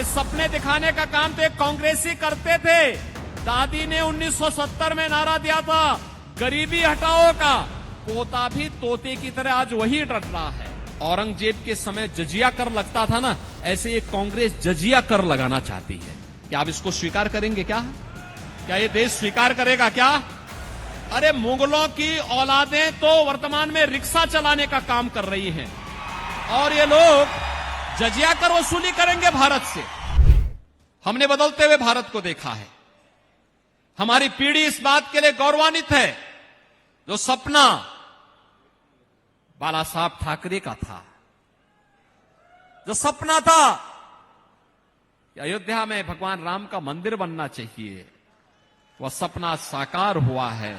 ये सपने दिखाने का काम तो एक कांग्रेसी करते थे। दादी ने 1970 में नारा दिया था, गरीबी हटाओ का। पोता भी तोते की तरह आज वही डट रहा है। औरंगजेब के समय जजिया कर लगता था ना, ऐसे ये कांग्रेस जजिया कर लगाना चाहती है। क्या आप इसको स्वीकार करेंगे? क्या ये देश स्वीकार करेगा क्या? अरे मुगलों की औलादें तो वर्तमान में रिक्शा चलाने का काम कर रही हैं और ये लोग जजिया कर वसूली करेंगे भारत से। हमने बदलते हुए भारत को देखा है। हमारी पीढ़ी इस बात के लिए गौरवान्वित है, जो सपना बाला साहब ठाकरे का था, जो सपना था कि अयोध्या में भगवान राम का मंदिर बनना चाहिए, वह सपना साकार हुआ है।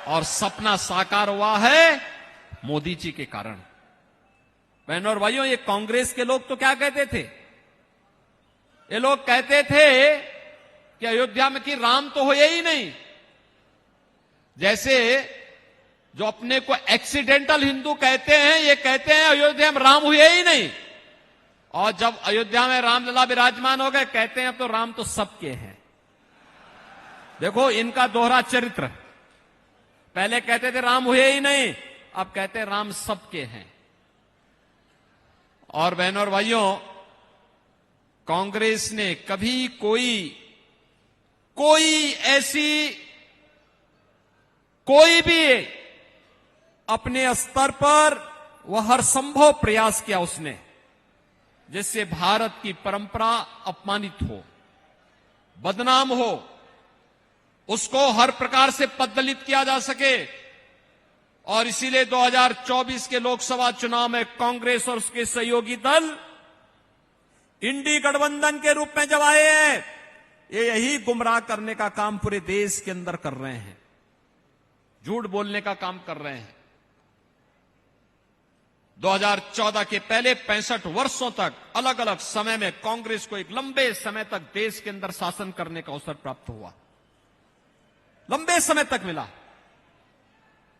और सपना साकार हुआ है मोदी जी के कारण। बहनों और भाइयों, ये कांग्रेस के लोग तो क्या कहते थे? ये लोग कहते थे कि अयोध्या में कि राम तो हुए ही नहीं। जैसे जो अपने को एक्सीडेंटल हिंदू कहते हैं, ये कहते हैं अयोध्या में राम हुए ही नहीं। और जब अयोध्या में रामलला विराजमान हो गए, कहते हैं अब तो राम तो सबके हैं। देखो इनका दोहरा चरित्र। पहले कहते थे राम हुए ही नहीं, अब कहते हैं राम सबके हैं। और बहनों और भाइयों, कांग्रेस ने कभी कोई भी अपने स्तर पर वह हर संभव प्रयास किया उसने, जिससे भारत की परंपरा अपमानित हो, बदनाम हो, उसको हर प्रकार से पददलित किया जा सके। और इसीलिए 2024 के लोकसभा चुनाव में कांग्रेस और उसके सहयोगी दल इंडी गठबंधन के रूप में जब आए हैं, ये यही गुमराह करने का काम पूरे देश के अंदर कर रहे हैं, झूठ बोलने का काम कर रहे हैं। 2014 के पहले 65 वर्षों तक अलग अलग समय में कांग्रेस को एक लंबे समय तक देश के अंदर शासन करने का अवसर प्राप्त हुआ, लंबे समय तक मिला।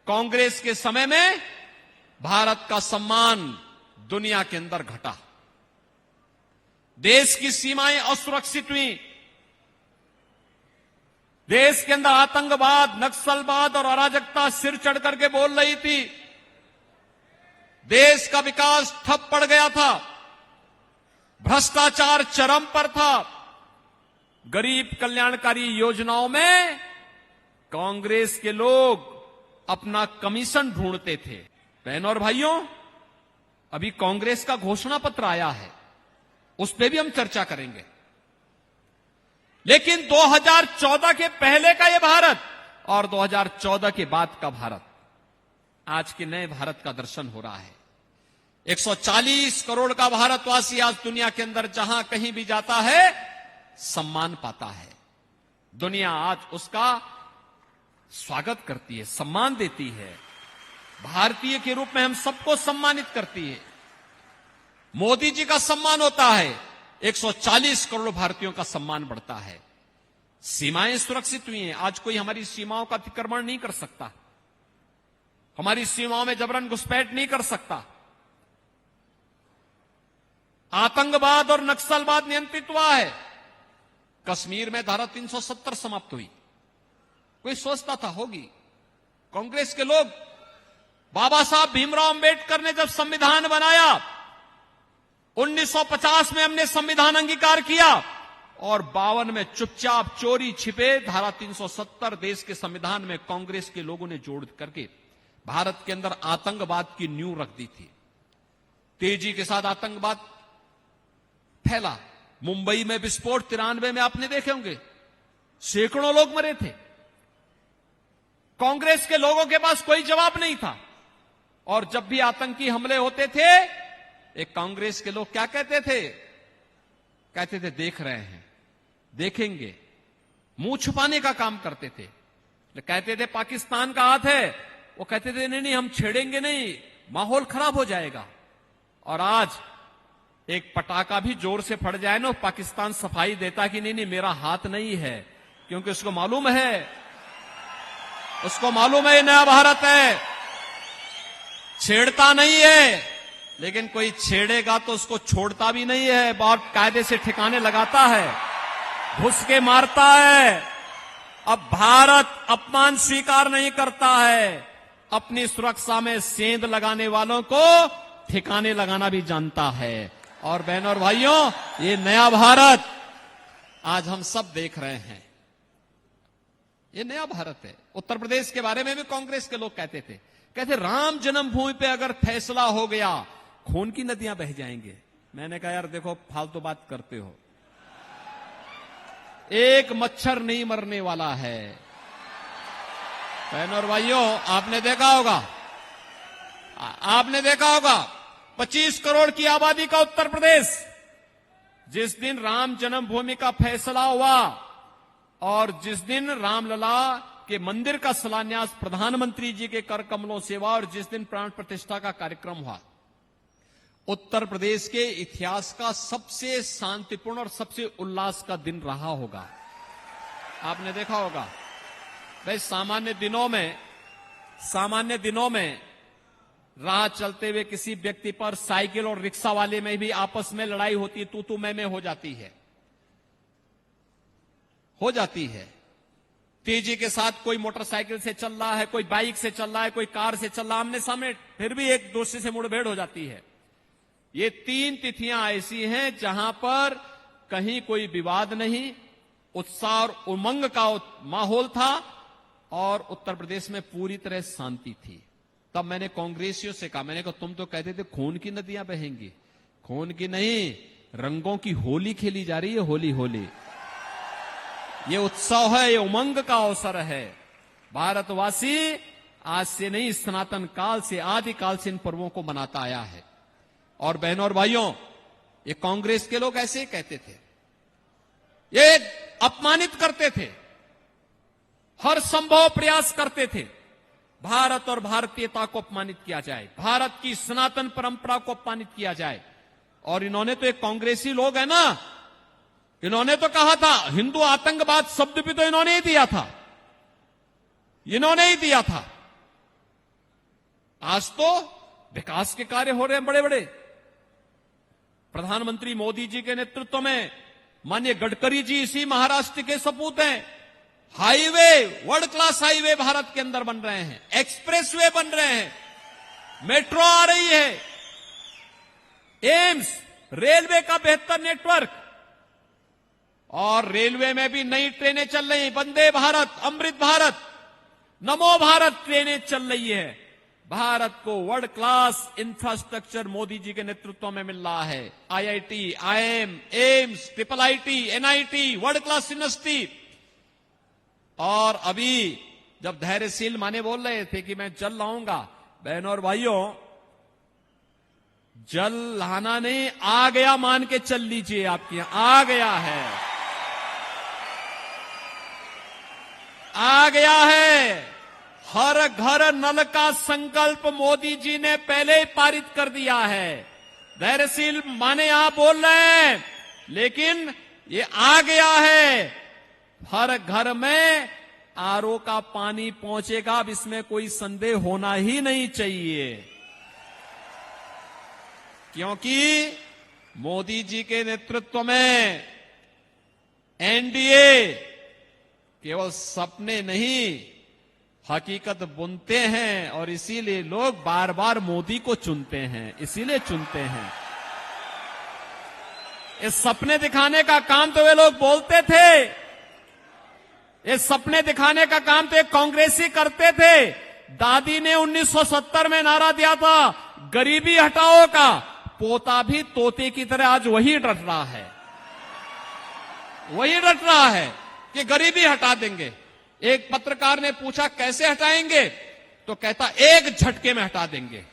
कांग्रेस के समय में भारत का सम्मान दुनिया के अंदर घटा, देश की सीमाएं असुरक्षित हुई, देश के अंदर आतंकवाद, नक्सलवाद और अराजकता सिर चढ़ करके बोल रही थी, देश का विकास ठप पड़ गया था, भ्रष्टाचार चरम पर था। गरीब कल्याणकारी योजनाओं में कांग्रेस के लोग अपना कमीशन ढूंढते थे। बहनों और भाइयों, अभी कांग्रेस का घोषणा पत्र आया है, उस पर भी हम चर्चा करेंगे। लेकिन 2014 के पहले का यह भारत और 2014 के बाद का भारत, आज के नए भारत का दर्शन हो रहा है। 140 करोड़ का भारतवासी आज दुनिया के अंदर जहां कहीं भी जाता है सम्मान पाता है। दुनिया आज उसका स्वागत करती है, सम्मान देती है, भारतीय के रूप में हम सबको सम्मानित करती है। मोदी जी का सम्मान होता है, 140 करोड़ भारतीयों का सम्मान बढ़ता है। सीमाएं सुरक्षित हुई हैं, आज कोई हमारी सीमाओं का अतिक्रमण नहीं कर सकता, हमारी सीमाओं में जबरन घुसपैठ नहीं कर सकता। आतंकवाद और नक्सलवाद नियंत्रित हुआ है। कश्मीर में धारा 370 समाप्त हुई। कोई सोचता था होगी? कांग्रेस के लोग, बाबा साहब भीमराव अंबेडकर ने जब संविधान बनाया, 1950 में हमने संविधान अंगीकार किया और 52 में चुपचाप चोरी छिपे धारा 370 देश के संविधान में कांग्रेस के लोगों ने जोड़ करके भारत के अंदर आतंकवाद की नींव रख दी थी। तेजी के साथ आतंकवाद फैला। मुंबई में विस्फोट 93 में आपने देखे होंगे, सैकड़ों लोग मरे थे। कांग्रेस के लोगों के पास कोई जवाब नहीं था। और जब भी आतंकी हमले होते थे, एक कांग्रेस के लोग क्या कहते थे? कहते थे देख रहे हैं, देखेंगे, मुंह छुपाने का काम करते थे। कहते थे पाकिस्तान का हाथ है, वो कहते थे नहीं नहीं हम छेड़ेंगे नहीं, माहौल खराब हो जाएगा। और आज एक पटाखा भी जोर से फट जाए ना, पाकिस्तान सफाई देता कि नहीं नहीं मेरा हाथ नहीं है, क्योंकि उसको मालूम है ये नया भारत है, छेड़ता नहीं है, लेकिन कोई छेड़ेगा तो उसको छोड़ता भी नहीं है, बहुत कायदे से ठिकाने लगाता है, घुस के मारता है। अब भारत अपमान स्वीकार नहीं करता है, अपनी सुरक्षा में सेंध लगाने वालों को ठिकाने लगाना भी जानता है। और बहनों और भाइयों, ये नया भारत आज हम सब देख रहे हैं, ये नया भारत है। उत्तर प्रदेश के बारे में भी कांग्रेस के लोग कहते राम जन्मभूमि पे अगर फैसला हो गया खून की नदियां बह जाएंगे। मैंने कहा यार देखो फालतू बात करते हो, एक मच्छर नहीं मरने वाला है। बहनों और भाइयों, आपने देखा होगा 25 करोड़ की आबादी का उत्तर प्रदेश, जिस दिन राम जन्मभूमि का फैसला हुआ और जिस दिन रामलला के मंदिर का शिलान्यास प्रधानमंत्री जी के कर कमलों से हुआ और जिस दिन प्राण प्रतिष्ठा का कार्यक्रम हुआ, उत्तर प्रदेश के इतिहास का सबसे शांतिपूर्ण और सबसे उल्लास का दिन रहा होगा। आपने देखा होगा भाई, सामान्य दिनों में राह चलते हुए किसी व्यक्ति पर साइकिल और रिक्शा वाले में भी आपस में लड़ाई होती है, तू मैं हो जाती है। तेजी के साथ कोई मोटरसाइकिल से चल रहा है, कोई बाइक से चल रहा है, कोई कार से चल रहा है, आमने सामने, फिर भी एक दूसरे से मुठभेड़ हो जाती है। ये 3 तिथियां ऐसी हैं जहां पर कहीं कोई विवाद नहीं, उत्साह और उमंग का माहौल था और उत्तर प्रदेश में पूरी तरह शांति थी। तब मैंने कांग्रेसियों से कहा, मैंने कहा तुम तो कहते थे खून की नदियां बहेंगी, खून की नहीं, रंगों की होली खेली जा रही है, होली। ये उत्सव है, ये उमंग का अवसर है। भारतवासी आज से नहीं, सनातन काल से, आदि काल से इन पर्वों को मनाता आया है। और बहनों और भाइयों, ये कांग्रेस के लोग ऐसे ही कहते थे, ये अपमानित करते थे, हर संभव प्रयास करते थे भारत और भारतीयता को अपमानित किया जाए, भारत की सनातन परंपरा को अपमानित किया जाए। और इन्होंने तो, एक कांग्रेसी लोग है ना, इन्होंने तो कहा था, हिंदू आतंकवाद शब्द भी तो इन्होंने ही दिया था। आज तो विकास के कार्य हो रहे हैं बड़े बड़े। प्रधानमंत्री मोदी जी के नेतृत्व में माननीय गडकरी जी इसी महाराष्ट्र के सपूत हैं। Highway, world class highway Bharat के अंदर बन रहे हैं, एक्सप्रेसवे बन रहे हैं, मेट्रो आ रही है, एम्स, रेलवे का बेहतर नेटवर्क, और रेलवे में भी नई ट्रेनें चल रही, वंदे भारत, अमृत भारत, नमो भारत ट्रेनें चल रही है। भारत को world class infrastructure Modi ji के नेतृत्व में मिल रहा है। IIT, IIM, AIIMS, IIIT, NIT, world class university. और अभी जब धैर्यशील माने बोल रहे थे कि मैं जल लाऊंगा, बहनों और भाइयों, जल लाना नहीं, आ गया मान के चल लीजिए, आपके यहां आ गया है, आ गया है। हर घर नल का संकल्प मोदी जी ने पहले ही पारित कर दिया है। धैर्यशील माने आप बोल रहे हैं, लेकिन ये आ गया है। हर घर में RO का पानी पहुंचेगा, अब इसमें कोई संदेह होना ही नहीं चाहिए, क्योंकि मोदी जी के नेतृत्व में NDA केवल सपने नहीं, हकीकत बुनते हैं। और इसीलिए लोग बार बार मोदी को चुनते हैं, इसीलिए चुनते हैं। इस सपने दिखाने का काम तो वे लोग बोलते थे, ये सपने दिखाने का काम तो एक कांग्रेसी करते थे। दादी ने 1970 में नारा दिया था, गरीबी हटाओ का, पोता भी तोते की तरह आज वही डट रहा है कि गरीबी हटा देंगे। एक पत्रकार ने पूछा कैसे हटाएंगे, तो कहता एक झटके में हटा देंगे।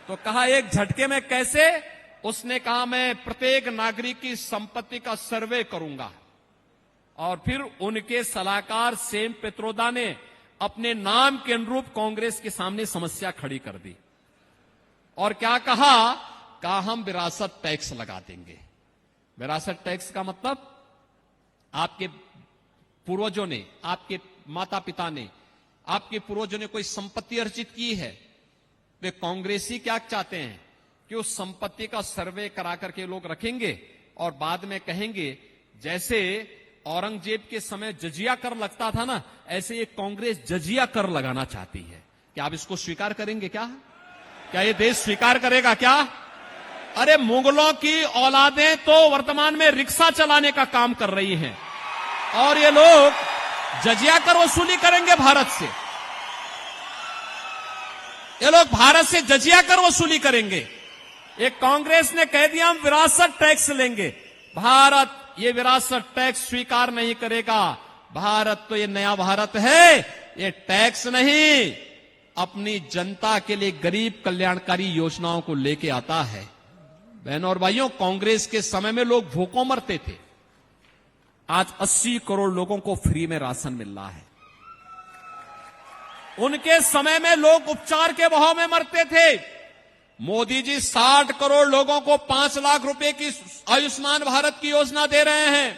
तो कहा एक झटके में कैसे? उसने कहा मैं प्रत्येक नागरिक की संपत्ति का सर्वे करूंगा। और फिर उनके सलाहकार सेम पित्रोदा ने अपने नाम के अनुरूप कांग्रेस के सामने समस्या खड़ी कर दी और क्या कहा हम विरासत टैक्स लगा देंगे। विरासत टैक्स का मतलब आपके पूर्वजों ने, आपके माता पिता ने, आपके पूर्वजों ने कोई संपत्ति अर्जित की है, वे कांग्रेसी क्या चाहते हैं कि उस संपत्ति का सर्वे करा करके लोग रखेंगे और बाद में कहेंगे जैसे औरंगजेब के समय जजिया कर लगता था ना, ऐसे ये कांग्रेस जजिया कर लगाना चाहती है। क्या आप इसको स्वीकार करेंगे? क्या ये देश स्वीकार करेगा क्या? अरे मुगलों की औलादें तो वर्तमान में रिक्शा चलाने का काम कर रही हैं और ये लोग जजिया कर वसूली करेंगे भारत से। ये लोग भारत से जजिया कर वसूली करेंगे। एक कांग्रेस ने कह दिया हम विरासत टैक्स लेंगे। भारत ये विरासत टैक्स स्वीकार नहीं करेगा। भारत तो ये नया भारत है, ये टैक्स नहीं, अपनी जनता के लिए गरीब कल्याणकारी योजनाओं को लेके आता है। बहनों और भाइयों, कांग्रेस के समय में लोग भूखों मरते थे, आज 80 करोड़ लोगों को फ्री में राशन मिल रहा है। उनके समय में लोग उपचार के भाव में मरते थे। मोदी जी 60 करोड़ लोगों को 5 लाख रुपए की आयुष्मान भारत की योजना दे रहे हैं।